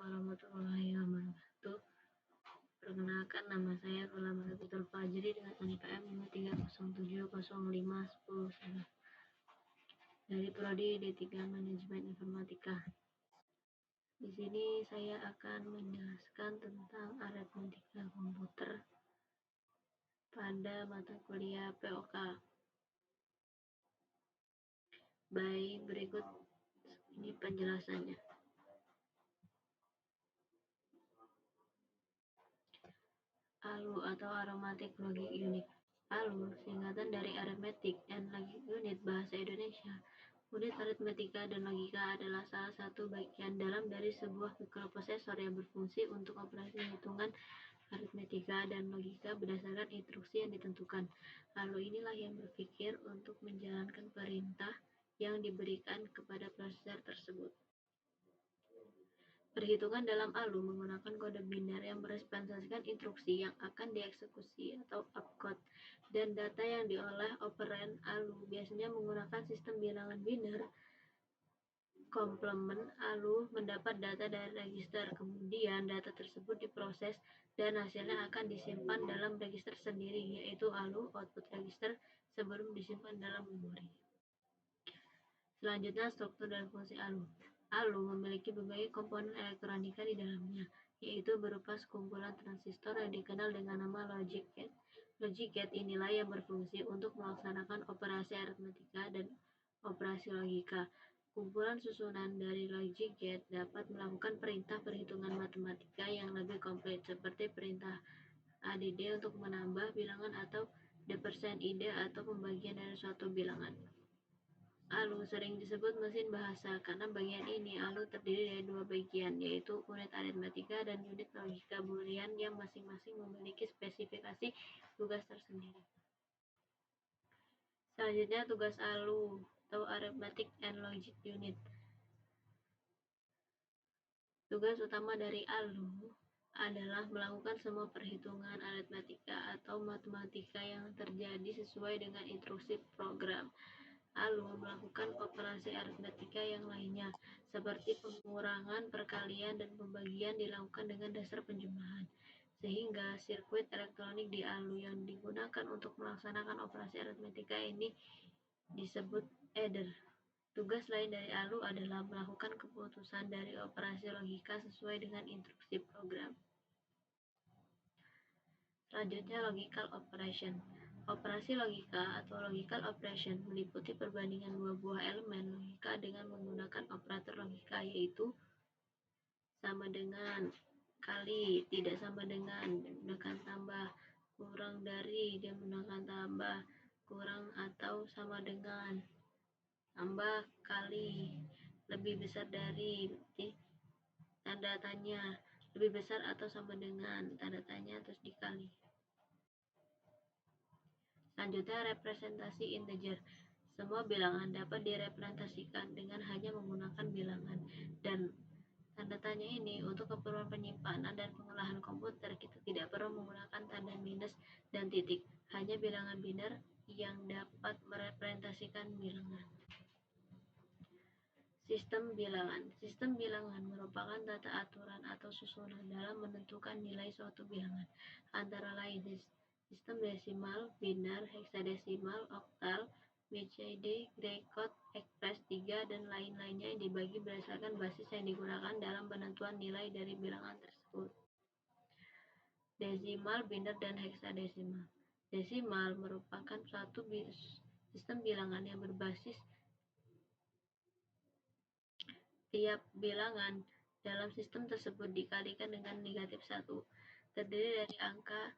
warahmatullahi wabarakatuh. Perkenalkan, nama saya Fula Marabitul Fajri dengan NPM 3070510 dari Prodi D3 Manajemen Informatika. Di sini saya akan menjelaskan tentang aritmatika komputer pada mata kuliah POK. Baik, berikut ini penjelasannya. ALU atau Arithmetic Logic Unit. ALU singkatan dari Arithmetic and Logic Unit bahasa Indonesia. Unit aritmatika dan logika adalah salah satu bagian dalam dari sebuah mikroprosesor yang berfungsi untuk operasi hitungan aritmatika dan logika berdasarkan instruksi yang ditentukan. ALU inilah yang berpikir untuk menjalankan perintah yang diberikan kepada prosesor tersebut. Perhitungan dalam ALU menggunakan kode biner yang merepresentasikan instruksi yang akan dieksekusi atau opcode, dan data yang diolah operan ALU biasanya menggunakan sistem bilangan biner. Komplement ALU mendapat data dari register, kemudian data tersebut diproses dan hasilnya akan disimpan dalam register sendiri, yaitu ALU output register, sebelum disimpan dalam memori. Selanjutnya, struktur dan fungsi ALU. ALU memiliki berbagai komponen elektronika di dalamnya, yaitu berupa sekumpulan transistor yang dikenal dengan nama logic gate. Logic gate inilah yang berfungsi untuk melaksanakan operasi aritmatika dan operasi logika. Kumpulan susunan dari logic gate dapat melakukan perintah perhitungan matematika yang lebih kompleks, seperti perintah ADD untuk menambah bilangan atau %id atau pembagian dari suatu bilangan. ALU sering disebut mesin bahasa karena bagian ini ALU terdiri dari dua bagian, yaitu unit aritmatika dan unit logika boolean yang masing-masing memiliki spesifikasi tugas tersendiri. Selanjutnya, tugas ALU atau Arithmetic and Logic Unit. Tugas utama dari ALU adalah melakukan semua perhitungan aritmatika atau matematika yang terjadi sesuai dengan instruksi program. ALU melakukan operasi aritmatika yang lainnya, seperti pengurangan, perkalian, dan pembagian dilakukan dengan dasar penjumlahan. Sehingga sirkuit elektronik di ALU yang digunakan untuk melaksanakan operasi aritmatika ini disebut adder. Tugas lain dari ALU adalah melakukan keputusan dari operasi logika sesuai dengan instruksi program. Selanjutnya, logical operation. Operasi logika atau logical operation meliputi perbandingan dua buah elemen logika dengan menggunakan operator logika, yaitu sama dengan, kali, tidak sama dengan, menggunakan tambah, kurang dari, dan menggunakan tambah, kurang atau sama dengan, tambah, kali, lebih besar dari, tanda tanya, lebih besar atau sama dengan, tanda tanya, terus dikali. Selanjutnya, representasi integer. Semua bilangan dapat direpresentasikan dengan hanya menggunakan bilangan, dan tanda tanya ini untuk keperluan penyimpanan dan pengolahan komputer kita tidak perlu menggunakan tanda minus dan titik, hanya bilangan biner yang dapat merepresentasikan bilangan. Sistem bilangan. Sistem bilangan merupakan tata aturan atau susunan dalam menentukan nilai suatu bilangan, antara lain sistem desimal, biner, heksadesimal, oktal, BCD, Gray code, express 3, dan lain-lainnya yang dibagi berdasarkan basis yang digunakan dalam penentuan nilai dari bilangan tersebut. Desimal, biner, dan heksadesimal. Desimal merupakan suatu sistem bilangan yang berbasis tiap bilangan dalam sistem tersebut dikalikan dengan negatif 1, terdiri dari angka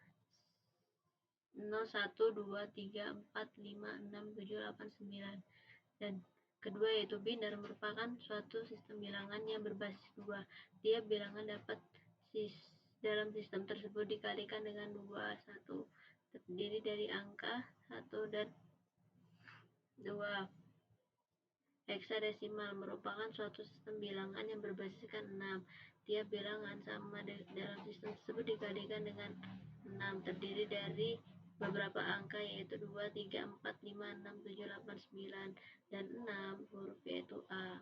0, 1, 2, 3, 4, 5, 6, 7, 8, 9. Dan kedua yaitu biner merupakan suatu sistem bilangan yang berbasis 2. Tiap bilangan dapat dalam sistem tersebut dikalikan dengan 2, 1, terdiri dari angka 1 dan 2. Heksadesimal merupakan suatu sistem bilangan yang berbasiskan 6. Tiap bilangan sama dalam sistem tersebut dikalikan dengan 6, terdiri dari beberapa angka yaitu 2, 3, 4, 5, 6, 7, 8, 9, dan 6 huruf yaitu A.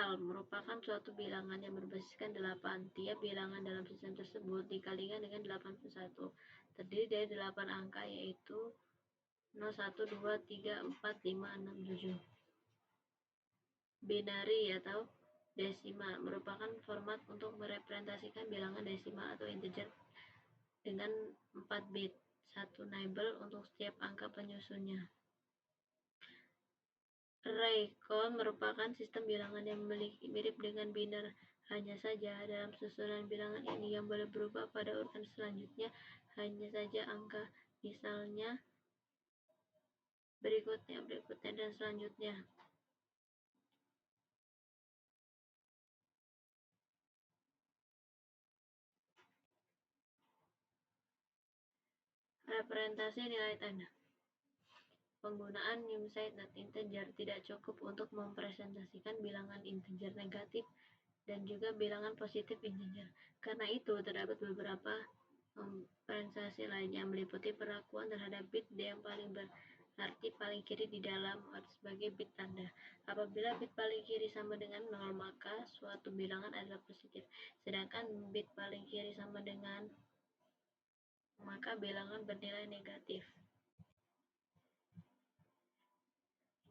Natural merupakan suatu bilangan yang berbasiskan 8. Tiap bilangan dalam sistem tersebut dikalikan dengan 81. Terdiri dari 8 angka, yaitu 0, 1, 2, 3, 4, 5, 6, 7. Binary atau desima merupakan format untuk merepresentasikan bilangan desima atau integer dengan 4 bit, 1 nibble untuk setiap angka penyusunnya. Array count merupakan sistem bilangan yang mirip dengan biner, hanya saja dalam susunan bilangan ini yang boleh berubah pada urutan selanjutnya hanya saja angka, misalnya berikutnya, dan selanjutnya. Representasi nilai tanda. Penggunaan integer tidak cukup untuk mempresentasikan bilangan integer negatif dan juga bilangan positif integer. Karena itu, terdapat beberapa representasi lainnya meliputi perlakuan terhadap bit yang paling berarti paling kiri di dalam sebagai bit tanda. Apabila bit paling kiri sama dengan 0, maka suatu bilangan adalah positif. Sedangkan bit paling kiri sama dengan, maka bilangan bernilai negatif.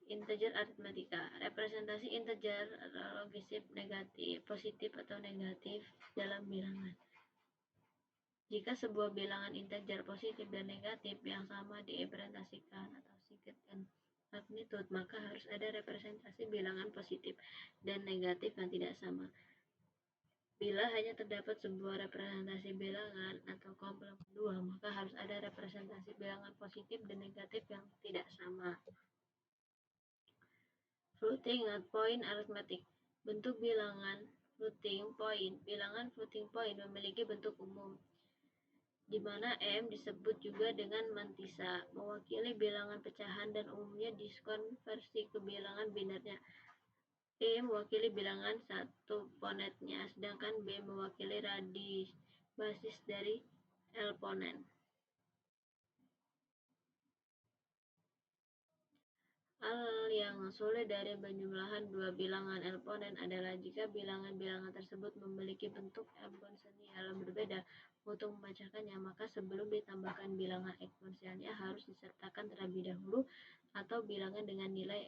Integer aritmatika. Representasi integer logisip negatif, positif atau negatif dalam bilangan. Jika sebuah bilangan integer positif dan negatif yang sama direpresentasikan atau signifikan magnitude, maka harus ada representasi bilangan positif dan negatif yang tidak sama. Bila hanya terdapat sebuah representasi bilangan atau komplement kedua, maka harus ada representasi bilangan positif dan negatif yang tidak sama. Floating point arithmetic. Bentuk bilangan floating point. Bilangan floating point memiliki bentuk umum, di mana M disebut juga dengan mantissa, mewakili bilangan pecahan dan umumnya diskonversi ke bilangan binernya. E mewakili bilangan satu ponentnya, sedangkan B mewakili radius basis dari L ponent. Hal yang sulit dari penjumlahan dua bilangan eksponen adalah jika bilangan-bilangan tersebut memiliki bentuk eksponensial yang berbeda. Untuk memecahkannya, maka sebelum ditambahkan bilangan eksponensialnya harus disertakan terlebih dahulu, atau bilangan dengan nilai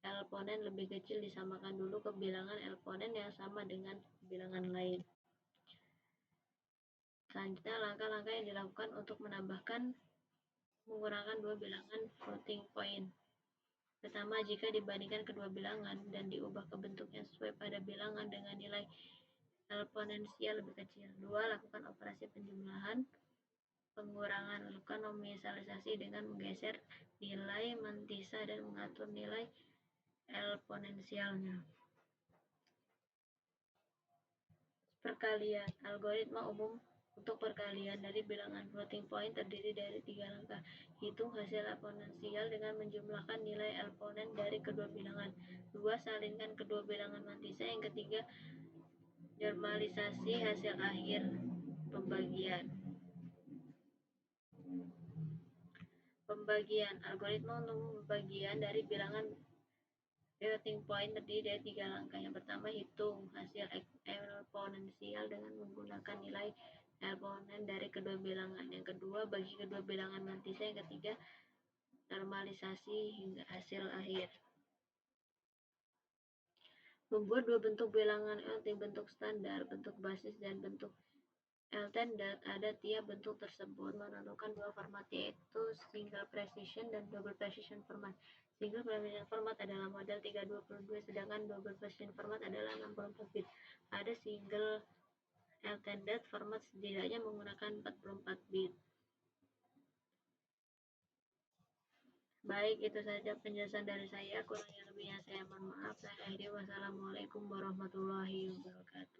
eksponen lebih kecil disamakan dulu ke bilangan eksponen yang sama dengan bilangan lain. Selanjutnya, langkah-langkah yang dilakukan untuk menambahkan menggunakan dua bilangan floating point. Pertama, jika dibandingkan kedua bilangan dan diubah ke bentuk yang sesuai pada bilangan dengan nilai eksponensial lebih kecil. 2. Lakukan operasi penjumlahan pengurangan. Lakukan nominalisasi dengan menggeser nilai mantissa dan mengatur nilai eksponensialnya. Perkalian. Algoritma umum untuk perkalian dari bilangan floating point terdiri dari 3 langkah. Hitung hasil eksponensial dengan menjumlahkan nilai eksponen dari kedua bilangan. 2. Salinkan kedua bilangan mantissa. Yang ketiga, normalisasi hasil akhir. Pembagian. Algoritma untuk pembagian dari bilangan floating point terdiri dari 3 langkah. Yang pertama, hitung hasil eksponensial dengan menggunakan nilai eksponen dari kedua bilangan. Yang kedua, bagi kedua bilangan mantissa. Yang ketiga, normalisasi hingga hasil akhir. Membuat dua bentuk bilangan LT, bentuk standar, bentuk basis, dan bentuk alternate. Ada tiap bentuk tersebut menentukan dua format, yaitu single precision dan double precision format. Single precision format adalah model 322, sedangkan double precision format adalah 64 bit. Ada single alternate format setidaknya menggunakan 44 bit. Baik, itu saja penjelasan dari saya. Kurang lebihnya saya mohon maaf. Saya akhiri. Wassalamualaikum warahmatullahi wabarakatuh.